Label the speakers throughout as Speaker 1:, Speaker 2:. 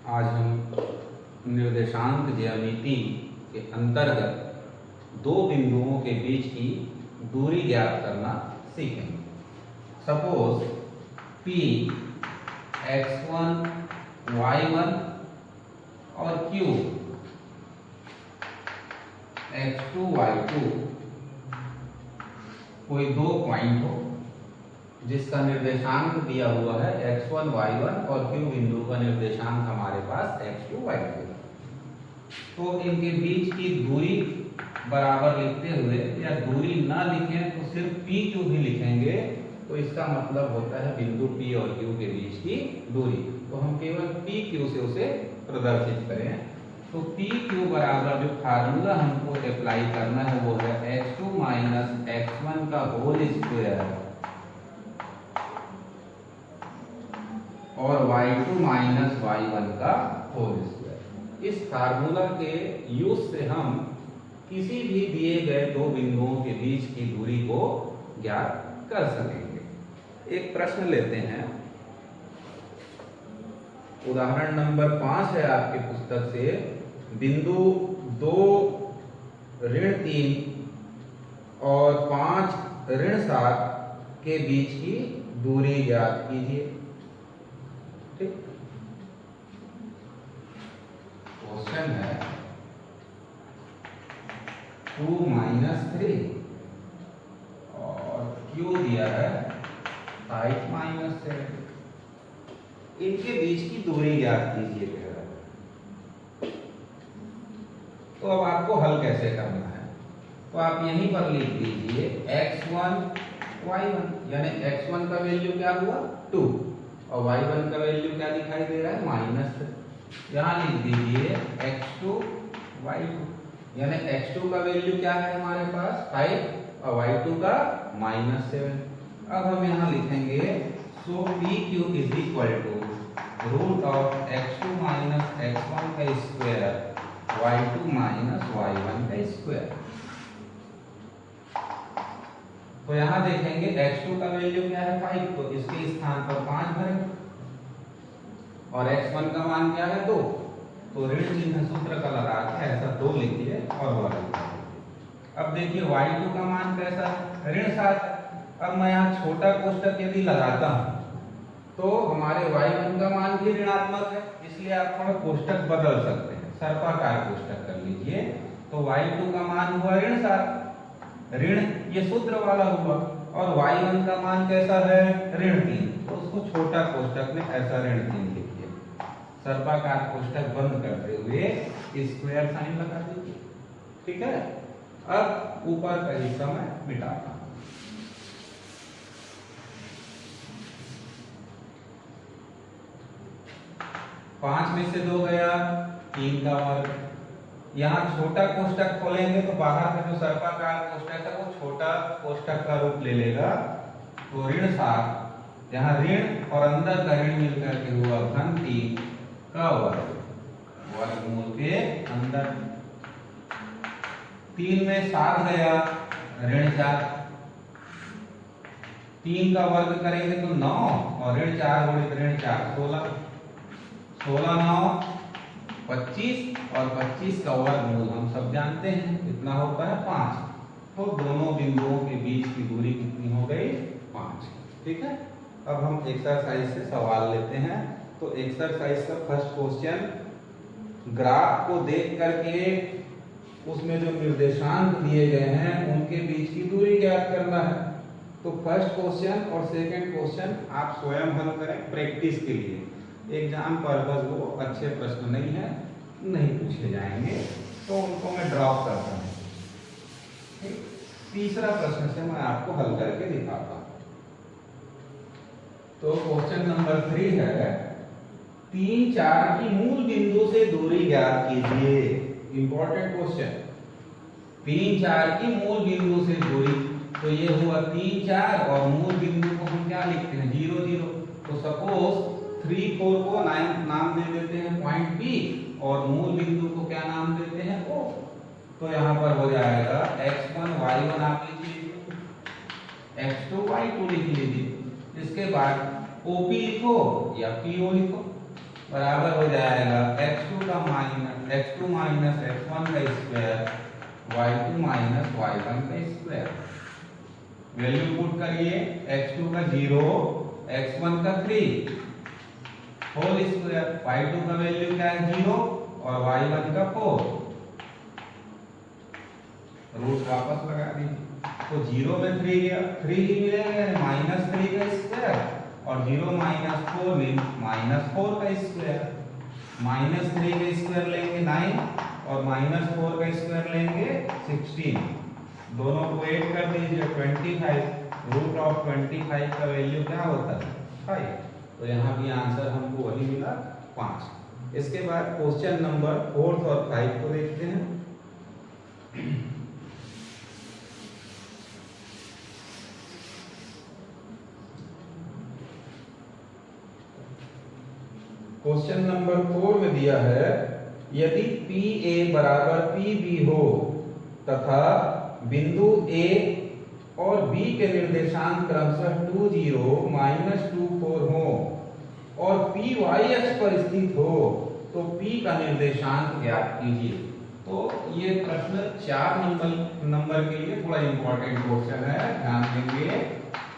Speaker 1: आज हम निर्देशांक ज्यामिति के अंतर्गत दो बिंदुओं के बीच की दूरी ज्ञात करना सीखेंगे। सपोज P x1 y1 और Q x2 y2 कोई दो पॉइंट हो जिसका निर्देशांक दिया हुआ है x1 y1 और Q बिंदु का निर्देशांक हमारे पास x2 y2। तो इनके बीच की दूरी बराबर लिखते हुए या दूरी ना लिखें तो सिर्फ PQ भी लिखेंगे तो इसका मतलब होता है बिंदु P और Q के बीच की दूरी। तो हम केवल PQ से उसे प्रदर्शित करें तो PQ बराबर जो फार्मूला हमको अप्लाई करना है वो है x2 माइनस x1 का होल स्क्वायर और y2 माइनस y1 का होल स्क्वायर। इस फार्मूला के यूज से हम किसी भी दिए गए दो बिंदुओं के बीच की दूरी को ज्ञात कर सकेंगे। एक प्रश्न लेते हैं, उदाहरण नंबर 5 है आपके पुस्तक से। बिंदु 2 ऋण 3 और 5 ऋण 7 के बीच की दूरी ज्ञात कीजिए। ठीक, क्वेश्चन है 2 माइनस 3 और Q दिया है 5 माइनस 7। इनके बीच की दूरी ज्ञात कीजिए कह रहा है। तो अब आपको हल कैसे करना है, तो आप यहीं पर लिख दीजिए x1 y1, यानी x1 का वैल्यू क्या हुआ 2 और y1 का वैल्यू क्या दिखाई दे रहा है माइनस। यहाँ लिख दीजिए x2 y2, यानी x2 का वैल्यू क्या है हमारे पास 5 और y2 का -7। अब हम यहाँ लिखेंगे so PQ is equal to root of x2 minus x1 का स्क्वायर y2 माइनस y1 का स्क्वायर। तो यहाँ देखेंगे x2 का वैल्यू क्या है 5, तो इसके स्थान पर 5 भरें और x1 का मान क्या है 2, तो ऋण चिन्ह सूत्र का लगा के ऐसा 2 लिखिए और वर्ग कीजिए। अब देखिए y2 का मान कैसा है ऋण 7। अब मैं यहाँ छोटा कोष्टक यदि लगाता हूँ तो हमारे y1 का मान भी ऋणात्मक है, इसलिए आप थोड़ा कोष्टक बदल सकते हैं, सर्पाकार कोष्टक कर लीजिए। तो y2 का मान हुआ ऋण 7, ऋण ये सूत्र वाला हुआ, और y1 का मान कैसा है ऋण 3, तो उसको छोटा कोष्टक में ऐसा ऋण 3 लिखिए। सर्पाकार कोष्टक बंद करते हुए स्क्वायर साइन लगा दीजिए। ठीक है, अब ऊपर का हिस्सा मैं मिटाता हूं। 5 में से 2 गया 3 का वर्ग। यहाँ छोटा कोष्टक खोलेंगे तो बाहर का जो सर्पाकार कोष्टक है वो छोटा कोष्टक का रूप ले लेगा। तो ऋण 7, यहाँ ऋण और अंदर का ऋण मिलकर के हुआ घन 3 का वर्ग, वर्गमूल के अंदर 3 में 7 गया ऋण 4, 3 का वर्ग करेंगे तो 9 और ऋण 4 गुणित ऋण 4 16, 16 9 25 और 25 का वर्गमूल हम सब जानते हैं कितना होता है 5। तो दोनों बिंदुओं के बीच की दूरी कितनी हो गई 5। ठीक है, अब हम एक्सरसाइज से सवाल लेते हैं। तो एक्सरसाइज का फर्स्ट क्वेश्चन, ग्राफ को देख करके उसमें जो निर्देशांक दिए गए हैं उनके बीच की दूरी ज्ञात करना है। तो फर्स्ट क्वेश्चन और सेकंड क्वेश्चन आप स्वयं हल करें प्रैक्टिस के लिए, एग्जाम पर्पस वो अच्छे प्रश्न नहीं है, नहीं पूछे जाएंगे, तो उनको मैं ड्रॉप करता हूँ। तीसरा प्रश्न से मैं आपको हल करके दिखाता हूँ। तो क्वेश्चन नंबर 3 है 3 4 की मूल बिंदु से दूरी ज्ञात कीजिए। इंपॉर्टेंट क्वेश्चन, 3 4 की मूल बिंदु से दूरी, तो ये हुआ 3 4 और मूल बिंदु को हम क्या लिखते हैं 0 0। तो सपोज 3 4 को नाम दे देते हैं पॉइंट P और मूल बिंदु को क्या नाम देते हैं O। तो यहाँ पर हो जाएगा x1 y1 आप लिख लीजिए, x2 y2 लिख लीजिए। इसके बाद OP लिखो या PO लिखो। बराबर हो जाएगा x2 माइनस x1 का स्क्वायर y2 माइनस y1 का स्क्वायर। वैल्यू पुट करिए, x2 का 0, x1 का 3 होल स्क्वायर, y2 का वैल्यू क्या है 0 और y1 का 4, रूट वापस लगा दीजिए। तो 0 में 3 गया, 3 ही मिलेगा माइनस 3 का स्क्वायर और 0 माइनस 4 मीन माइनस 4 का स्क्वायर। माइनस 3 का स्क्वायर लेंगे 9 और माइनस 4 का स्क्वायर लेंगे 16, दोनों को ऐड कर दीजिए 25। रूट ऑफ 25 का वैल्यू क्या होता है 5। तो यहाँ भी आंसर हमको वही मिला 5। इसके बाद क्वेश्चन नंबर 4 और 5 को देखते हैं। क्वेश्चन नंबर 4 में दिया है यदि PA बराबर PB हो तथा बिंदु A और B के निर्देशांक क्रमशः 2 0 माइनस 2 4 हो और P y अक्ष पर स्थित हो तो P का निर्देशांक ज्ञात कीजिए। तो ये प्रश्न 4 नंबर के लिए थोड़ा इंपॉर्टेंट क्वेश्चन है, ध्यान देंगे।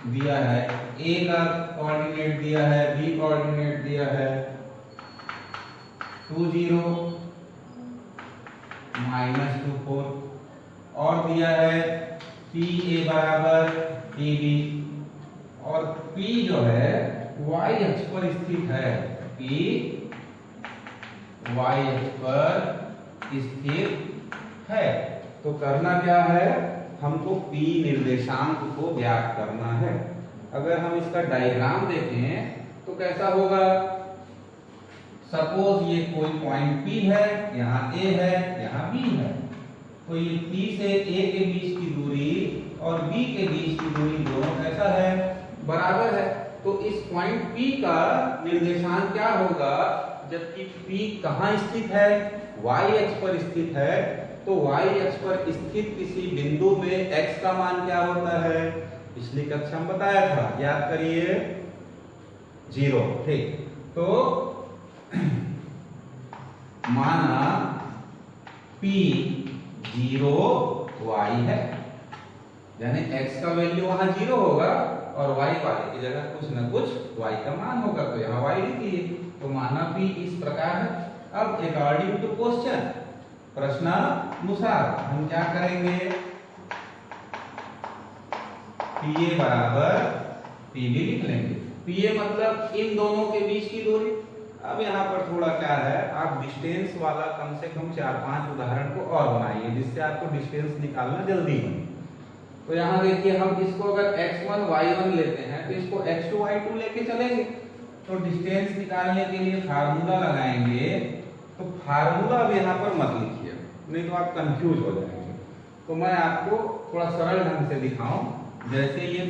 Speaker 1: दिया है A का कोऑर्डिनेट दिया है, B कोऑर्डिनेट दिया है 2 0 माइनस 2 4 और दिया है PA बराबर PB और P जो है y अक्ष पर स्थित है, P y अक्ष पर स्थित है। तो करना क्या है, हमको P निर्देशांक को ज्ञात करना है। अगर हम इसका डायग्राम देखें तो कैसा होगा, सपोज ये कोई पॉइंट P है, यहाँ A है, यहाँ B है। तो ये P से A के बीच की दूरी और B के बीच की दूरी दोनों कैसा है, बराबर है। तो इस पॉइंट P का निर्देशांक क्या होगा, जबकि P कहाँ स्थित है, y अक्ष पर स्थित है। तो y अक्ष पर स्थित किसी बिंदु में x का मान क्या होता है, पिछली कक्षा में बताया था, याद करिए 0। ठीक, तो माना P 0 y है, यानी x का वैल्यू वहां 0 होगा और y वाले की जगह कुछ न कुछ y का मान होगा, तो यहाँ y लिखिए। तो माना P इस प्रकार है। अब अकॉर्डिंग टू क्वेश्चन, प्रश्नानुसार हम क्या करेंगे, PA बराबर PB लिख लेंगे। PA मतलब इन दोनों के बीच की दूरी। अब यहाँ पर थोड़ा क्या है, आप डिस्टेंस वाला कम से कम 4-5 उदाहरण को और बनाइए जिससे आपको डिस्टेंस निकालना जल्दी हो। तो यहाँ देखिए, हम इसको अगर x1 y1 लेते हैं तो इसको x2 y2 लेके चलेंगे। तो डिस्टेंस निकालने के लिए फार्मूला लगाएंगे। तो फार्मूला अब यहाँ पर मत लिखिए, नहीं तो आप कंफ्यूज हो जाएंगे। तो मैं आपको थोड़ा सरल ढंग से दिखाऊं। जैसे ये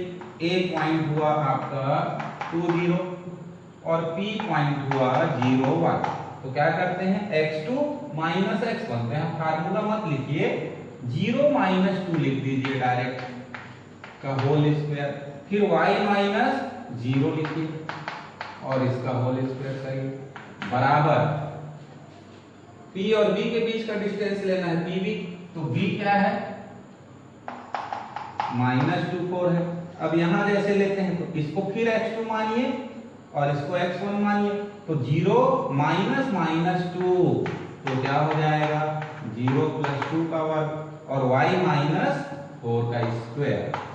Speaker 1: A पॉइंट हुआ आपका 2 0 और P पॉइंट हुआ 0 1। तो क्या करते हैं, x2 माइनस x1, तो यहाँ फार्मूला मत लिखिए, 0 माइनस 2 लिख दीजिए डायरेक्ट का होल स्क्वायर, फिर y माइनस 0 लिखिए और इसका होल स्क्वायर करिए, बराबर P और B के बीच का डिस्टेंस लेना है PB। तो B क्या है, -2 4 है। अब यहां जैसे लेते हैं तो इसको फिर x2 मानिए और इसको x1 मानिए। तो 0 माइनस -2 तो क्या हो जाएगा, 0 + 2 का वर्ग और y माइनस 4 का स्क्वायर।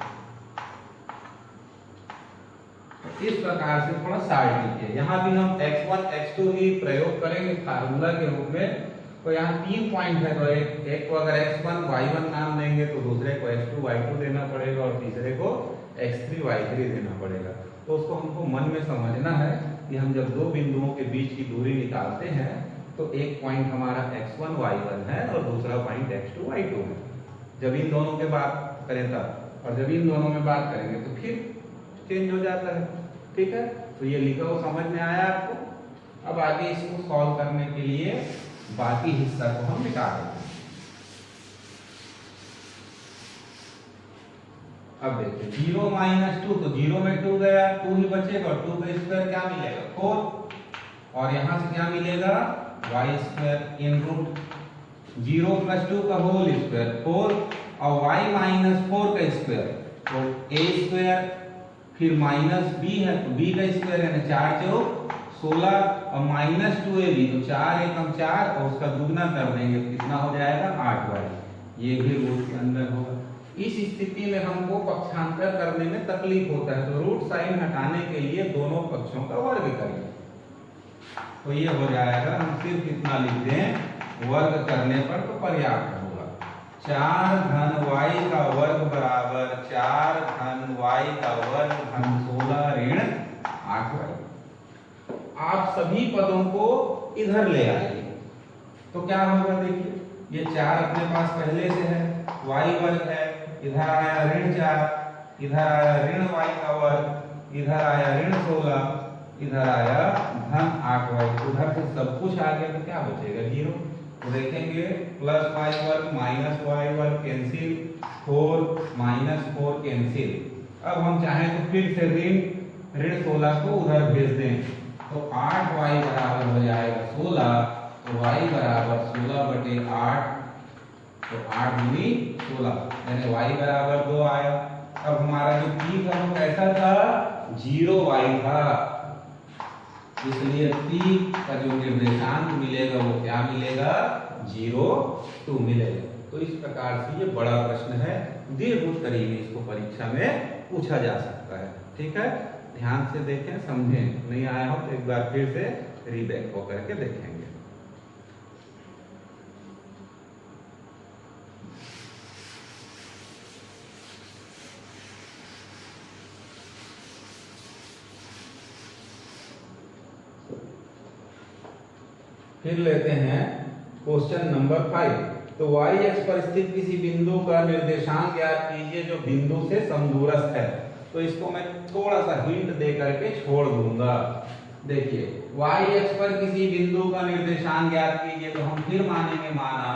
Speaker 1: इस प्रकार से थोड़ा साइड लीजिए। यहाँ भी हम x1 x2 ही प्रयोग करेंगे फार्मूला के रूप में। तो यहाँ 3 पॉइंट है, तो एक को अगर x1 y1 नाम देंगे तो दूसरे को x2 y2 देना पड़ेगा और तीसरे को x3 y3 देना पड़ेगा। तो उसको हमको मन में समझना है कि हम जब दो बिंदुओं के बीच की दूरी निकालते हैं तो एक पॉइंट हमारा x1 y1 है और दूसरा पॉइंट x2 y2 है। जब इन दोनों के बात करें तब, और जब इन दोनों में बात करेंगे तो फिर चेंज हो जाता है। ठीक है, तो ये लिखा हुआ समझ में आया आपको। अब आगे इसको सॉल्व करने के लिए बाकी हिस्सा को हम निकाल देते हैं। अब देखिए 0 - 2, तो 0 में 2 गया, 2 ही बचेगा और 2 का स्क्वायर क्या मिलेगा 4। और यहाँ से क्या मिलेगा वाई स्क्वायर इन रूट 0 + 2 का होल स्क्वायर 4 और y - 4 का स्क्वायर तो a स्क्वायर फिर माइनस b है तो b का स्क्वायर यानी 4 × 16 और -2ab तो 4 × 4 और उसका दुगना कर देंगे तो कितना हो जाएगा 8y। ये भी रूट के अंदर होगा। इस स्थिति में हमको पक्षांतर करने में तकलीफ होता है तो रूट साइन हटाने के लिए दोनों पक्षों का वर्ग करेंगे तो ये हो जाएगा। हम सिर्फ इतना लिख दें वर्ग करने पर तो पर्याप्त होगा। 4 धन y का वर्ग बराबर 4 धन y का वर्ग धन 16 ऋण 8y। आप सभी पदों को इधर ले आइए तो क्या होगा देखिए ये 4 अपने पास पहले से है y वर्ग है इधर आया ऋण 4 इधर आया ऋण y का वर्ग इधर आया ऋण 16 इधर आया धन 8y उधर से सब कुछ आ गया तो क्या बचेगा 0। तो देखेंगे +y वर्ग -y वर्ग कैंसिल 4 - 4 कैंसिल। अब हम चाहें तो फिर से ऋण 16 को उधर भेज दें तो 8y बराबर हो जाएगा 16 तो y बराबर 16/8 तो 8 दूनी 16 यानी y बराबर 2 आया। अब हमारा जो p का वो कैसा था 0y था इसलिए p का जो निर्देशांक मिलेगा वो क्या मिलेगा 0 2 मिलेगा। तो इस प्रकार से ये बड़ा प्रश्न है दीर्घ उत्तरीय में इसको परीक्षा में पूछा जा सकता है। ठीक है ध्यान से देखें समझें नहीं आया हो तो एक बार फिर से रीबैक होकर के देखेंगे। फिर लेते हैं क्वेश्चन नंबर 5। तो y अक्ष पर स्थित किसी बिंदु का निर्देशांक ज्ञात कीजिए जो बिंदु से समदूरस्थ है। तो इसको मैं थोड़ा सा हिंट दे करके छोड़ दूंगा। देखिए y अक्ष पर किसी बिंदु का निर्देशांक ज्ञात कीजिए तो हम फिर मानेंगे माना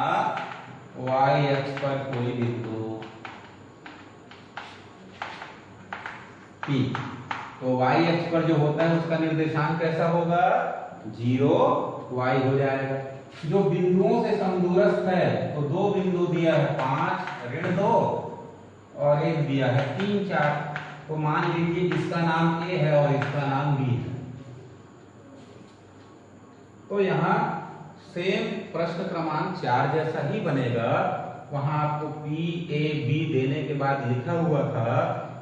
Speaker 1: y अक्ष पर कोई बिंदु P तो y अक्ष पर जो होता है उसका निर्देशांक कैसा होगा 0 y हो जाएगा। जो बिंदुओं से समदूरस्थ है तो दो बिंदु दिया है 5 ऋण 2 और एक दिया है 3 4 तो मान लीजिए इसका नाम a है और इसका नाम b है। तो यहाँ सेम प्रश्न क्रमांक 4 जैसा ही बनेगा। वहां आपको p a b देने के बाद लिखा हुआ था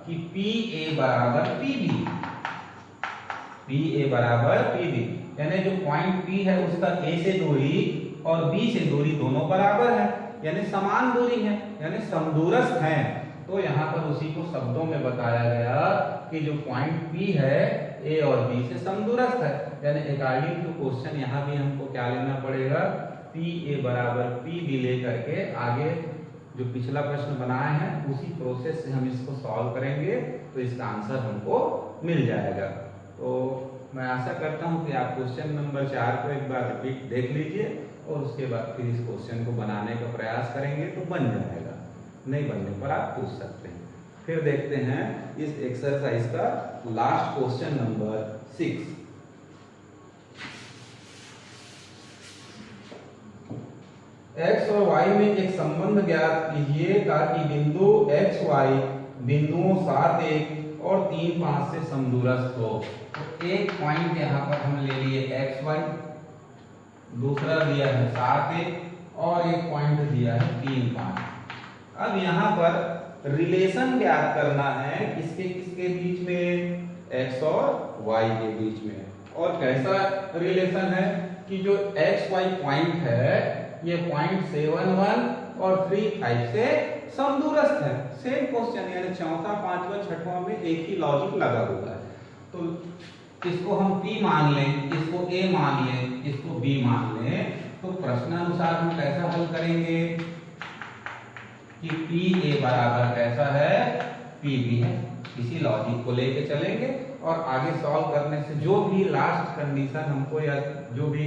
Speaker 1: कि p a बराबर pb यानी जो पॉइंट P है उसका A से दूरी और B से दूरी दोनों बराबर है यानी समान दूरी है यानी समदूरस्थ हैं। तो यहाँ पर उसी को शब्दों में बताया गया कि जो पॉइंट P है A और B से समदूरस्थ है यानी अकॉर्डिंग टू क्वेश्चन यहाँ भी हमको क्या लेना पड़ेगा PA बराबर PB लेकर के आगे जो पिछला प्रश्न बनाए हैं उसी प्रोसेस से हम इसको सॉल्व करेंगे तो इसका आंसर हमको मिल जाएगा। तो मैं आशा करता हूं कि आप क्वेश्चन नंबर 4 को एक बार रिपीट देख लीजिए और उसके बाद फिर इस क्वेश्चन को बनाने का प्रयास करेंगे तो बन जाएगा। नहीं बनने पर आप पूछ सकते हैं। फिर देखते हैं इस एक्सरसाइज का लास्ट क्वेश्चन नंबर 6। x और y में एक संबंध ज्ञात कीजिए ताकि बिंदु x y बिंदुओं 7 1 और 3 5 से समदूरस्थ हो। तो एक पॉइंट यहाँ पर हम ले लिए xy दूसरा दिया है 7 1 और एक पॉइंट दिया है 3 5। अब यहाँ पर रिलेशन ज्ञात करना है किसके किसके बीच में x और y के बीच में। और कैसा रिलेशन है कि जो x y पॉइंट है ये पॉइंट 7 1 और 3 5 से समदूरस्थ है। सेम क्वेश्चन यानी चौथा पांचवा छठवां में एक ही लॉजिक लगा हुआ है। तो इसको हम P मान लें इसको A मान लें इसको B मान लें तो प्रश्नानुसार हम कैसा हल करेंगे कि PA बराबर कैसा है PB है। इसी लॉजिक को लेके चलेंगे और आगे सॉल्व करने से जो भी लास्ट कंडीशन हमको या जो भी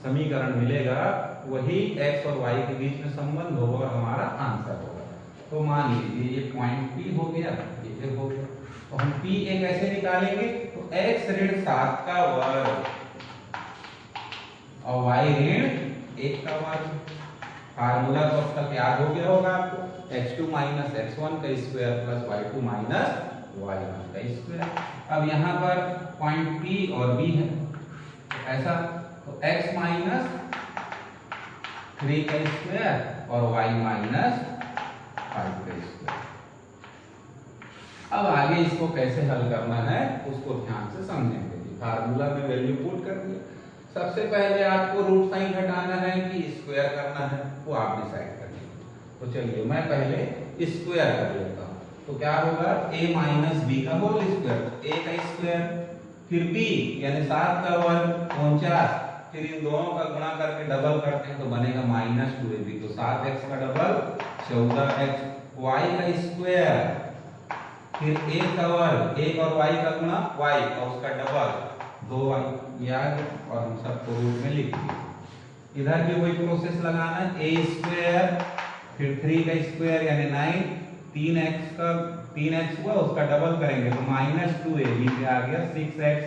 Speaker 1: समीकरण मिलेगा वही x और y के बीच में संबंध होगा और हमारा आंसर होगा। तो मान लीजिए ये पॉइंट P हो गया ये हो गया। तो हम PA कैसे निकालेंगे तो x ऋण 7 का वर्ग और y ऋण 1 का वर्ग। फार्मूला तो अब तक याद हो गया होगा आपको, x2 माइनस x1 का square plus y2 minus y1 का स्क्वायर। अब यहाँ पर पॉइंट P और B है, तो ऐसा तो x माइनस 3 का स्क्वायर और y माइनस 5 का स्क्वायर। अब आगे इसको कैसे हल करना है उसको ध्यान से समझेंगे। फार्मूला में वैल्यू पुट कर दिया। सबसे पहले आपको रूट साइन हटाना है कि स्क्वायर करना है, वो आप डिसाइड करिए। तो चलिए मैं पहले स्क्वायर कर लेता हूँ। तो क्या होगा, a माइनस बी का होल स्क्वायर, a का स्क्वायर, फिर b यानी 7 का वर्ग 49, फिर इन दोनों का गुणा करके डबल करते हैं तो बनेगा माइनस 2ab। तो 7x का डबल 14x, y का स्क्वायर, फिर a का वर्ग, 1 और y का गुणा y और उसका डबल 2y, याद, और हम सबको रूट में लिख दिए। इधर भी वही प्रोसेस लगाना है, a स्क्वायर फिर 3 का स्क्वायर यानी 9, 3x हुआ उसका डबल करेंगे तो माइनस 2ab पे आ गया 6x,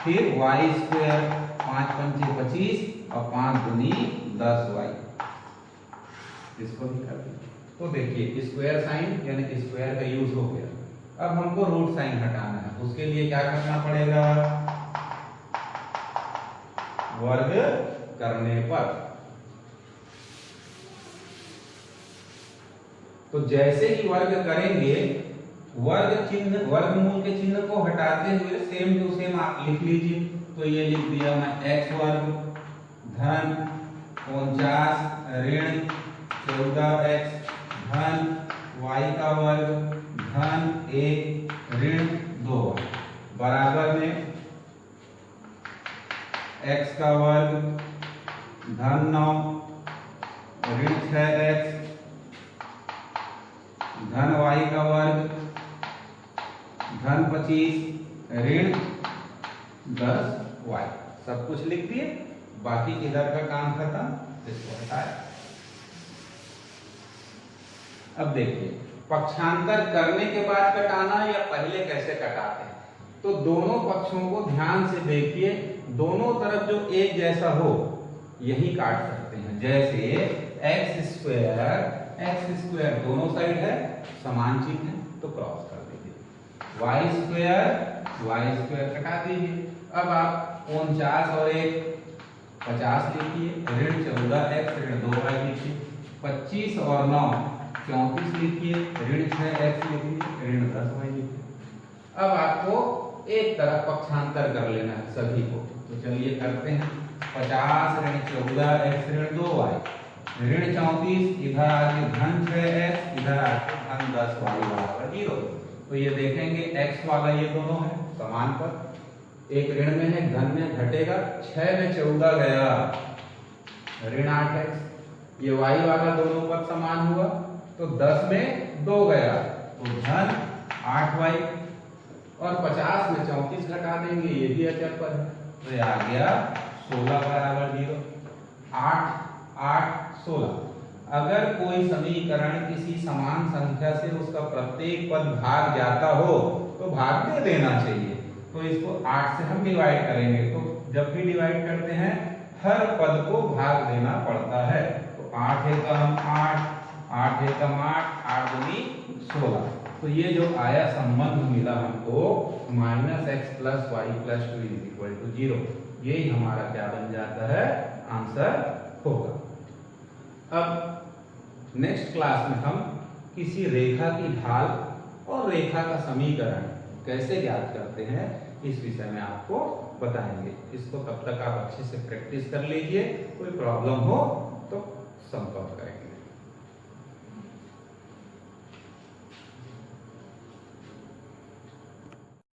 Speaker 1: फिर y स्क्वायर 5 पंचे 25 और 5 दूनी 10y, इसको भी कर दिया। तो देखिए स्क्वायर साइन यानी स्क्वायर का यूज हो गया। अब हमको रूट साइन हटाना है, उसके लिए क्या करना पड़ेगा, वर्ग करने पर। तो जैसे ही वर्ग करेंगे, वर्ग चिन्ह, वर्गमूल के चिन्ह को हटाते हुए सेम टू सेम आप लिख लीजिए। तो ये लिख दिया मैं x वर्ग धन 49 ऋण 14x धन y का वर्ग धन 1 ऋण 2 बराबर में x का वर्ग धन 9 ऋण 6x धन y का वर्ग धन 25 ऋण 10y। सब कुछ लिख दिए, बाकी इधर का काम खत्म, इसको हटाए। अब देखिए पक्षांतर करने के बाद कटाना या पहले कैसे कटाते हैं। तो दोनों पक्षों को ध्यान से देखिए, दोनों तरफ जो एक जैसा हो यही काट सकते हैं। जैसे एक्स स्क्वायर दोनों साइड है, समान चिन्ह है तो क्रॉस कर दीजिए। वाई स्क्वायर कटा दीजिए। अब आप 49 और 1 50 लिखिए, ऋण 14x ऋण 2y लिखिए, 25 और 9 34 लिखिए, ऋण 6x लिखिए, ऋण 10y लिखिए। अब आपको एक तरफ पक्षांतर कर लेना है सभी को, तो चलिए करते हैं। 50 ऋण 14x ऋण 2y, ऋण 34 इधर आके धन 6x इधर आके धन 10y बराबर 0। तो ये देखेंगे x वाला ये दोनों है समान पर, एक ऋण में है धन में घटेगा, 6 में 14 गया ऋण 8x, ये y वाला दोनों पर समान हुआ तो 10 में 2 गया तो धन 8y, और 50 में 34 घटा देंगे ये भी अचर पर है तो ये आ गया 16 बराबर 0। 8 8 16। अगर कोई समीकरण किसी समान संख्या से उसका प्रत्येक पद भाग जाता हो तो भाग दे देना चाहिए। तो इसको 8 से हम डिवाइड करेंगे, तो जब भी डिवाइड करते हैं हर पद को भाग देना पड़ता है। तो 8 एकम 8, 8 एकम 8, 8 दूनी 16। तो ये जो आया संबंध मिला हमको -x + y + 2 = 0, यही हमारा क्या बन जाता है, आंसर होगा। अब नेक्स्ट क्लास में हम किसी रेखा की ढाल और रेखा का समीकरण कैसे ज्ञात करते हैं इस विषय में आपको बताएंगे। इसको तब तक आप अच्छे से प्रैक्टिस कर लीजिए, कोई प्रॉब्लम हो तो संपर्क करेंगे।